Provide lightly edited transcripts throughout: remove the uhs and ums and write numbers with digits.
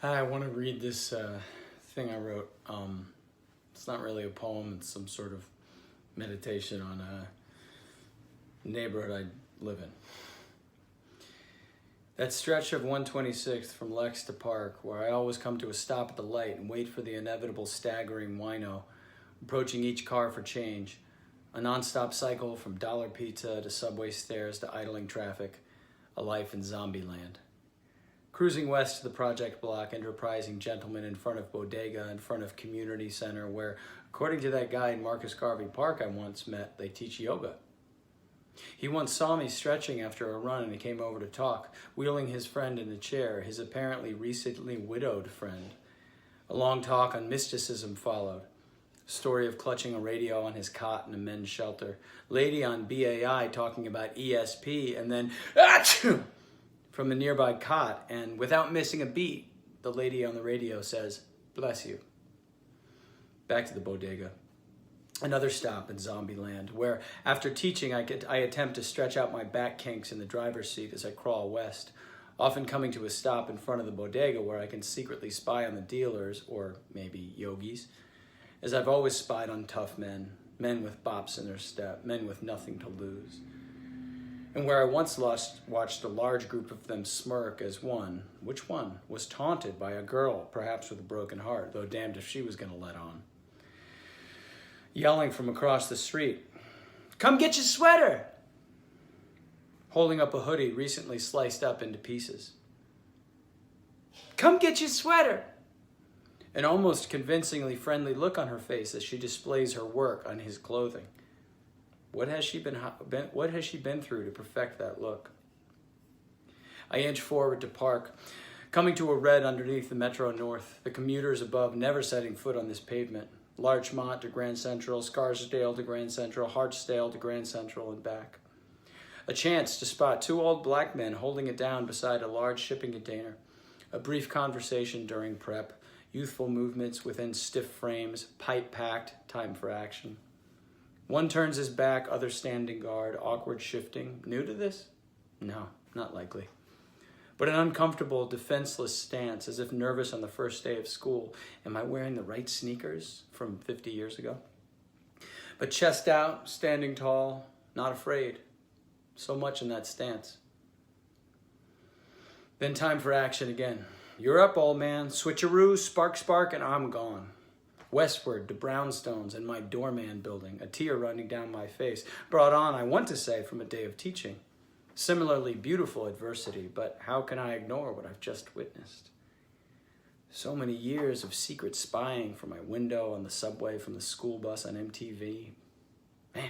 I want to read this thing I wrote. It's not really a poem, it's some sort of meditation on a neighborhood I live in. That stretch of 126th from Lex to Park, where I always come to a stop at the light and wait for the inevitable staggering wino, approaching each car for change. A non-stop cycle from dollar pizza to subway stairs to idling traffic. A life in Zombieland. Cruising west to the project block, enterprising gentleman in front of bodega, in front of community center, where, according to that guy in Marcus Garvey Park I once met, they teach yoga. He once saw me stretching after a run and he came over to talk, wheeling his friend in a chair, his apparently recently widowed friend. A long talk on mysticism followed. Story of clutching a radio on his cot in a men's shelter. Lady on BAI talking about ESP, and then achoo! From a nearby cot, and without missing a beat, the lady on the radio says, "Bless you." Back to the bodega. Another stop in Zombieland, where after teaching I attempt to stretch out my back kinks in the driver's seat as I crawl west, often coming to a stop in front of the bodega where I can secretly spy on the dealers, or maybe yogis, as I've always spied on tough men, men with bops in their step, men with nothing to lose. And where I once watched a large group of them smirk as one, which one, was taunted by a girl, perhaps with a broken heart, though damned if she was going to let on. Yelling from across the street, "Come get your sweater!" Holding up a hoodie recently sliced up into pieces. "Come get your sweater!" An almost convincingly friendly look on her face as she displays her work on his clothing. What has she been through to perfect that look? I inch forward to Park, coming to a red underneath the Metro North, the commuters above never setting foot on this pavement. Larchmont to Grand Central, Scarsdale to Grand Central, Hartsdale to Grand Central and back. A chance to spot two old black men holding it down beside a large shipping container. A brief conversation during prep. Youthful movements within stiff frames, pipe packed, time for action. One turns his back, other standing guard, awkward shifting. New to this? No, not likely. But an uncomfortable, defenseless stance, as if nervous on the first day of school. Am I wearing the right sneakers from 50 years ago? But chest out, standing tall, not afraid. So much in that stance. Then time for action again. You're up, old man. Switcheroo, spark, spark, and I'm gone. Westward to brownstones and my doorman building, a tear running down my face, brought on, I want to say, from a day of teaching. Similarly beautiful adversity, but how can I ignore what I've just witnessed? So many years of secret spying from my window on the subway, from the school bus on MTV. Man.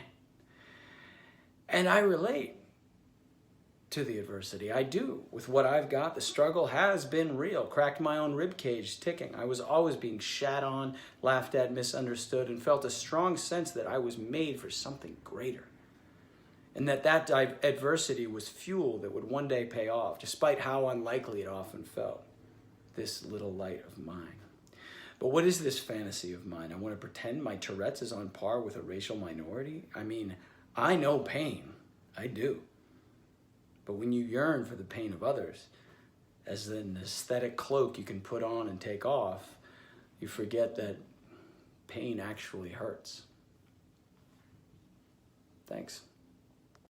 And I relate to the adversity. I do. With what I've got, the struggle has been real. Cracked my own ribcage ticking. I was always being shat on, laughed at, misunderstood, and felt a strong sense that I was made for something greater. And that adversity was fuel that would one day pay off, despite how unlikely it often felt. This little light of mine. But what is this fantasy of mine? I want to pretend my Tourette's is on par with a racial minority? I mean, I know pain. I do. But when you yearn for the pain of others, as an aesthetic cloak you can put on and take off, you forget that pain actually hurts. Thanks.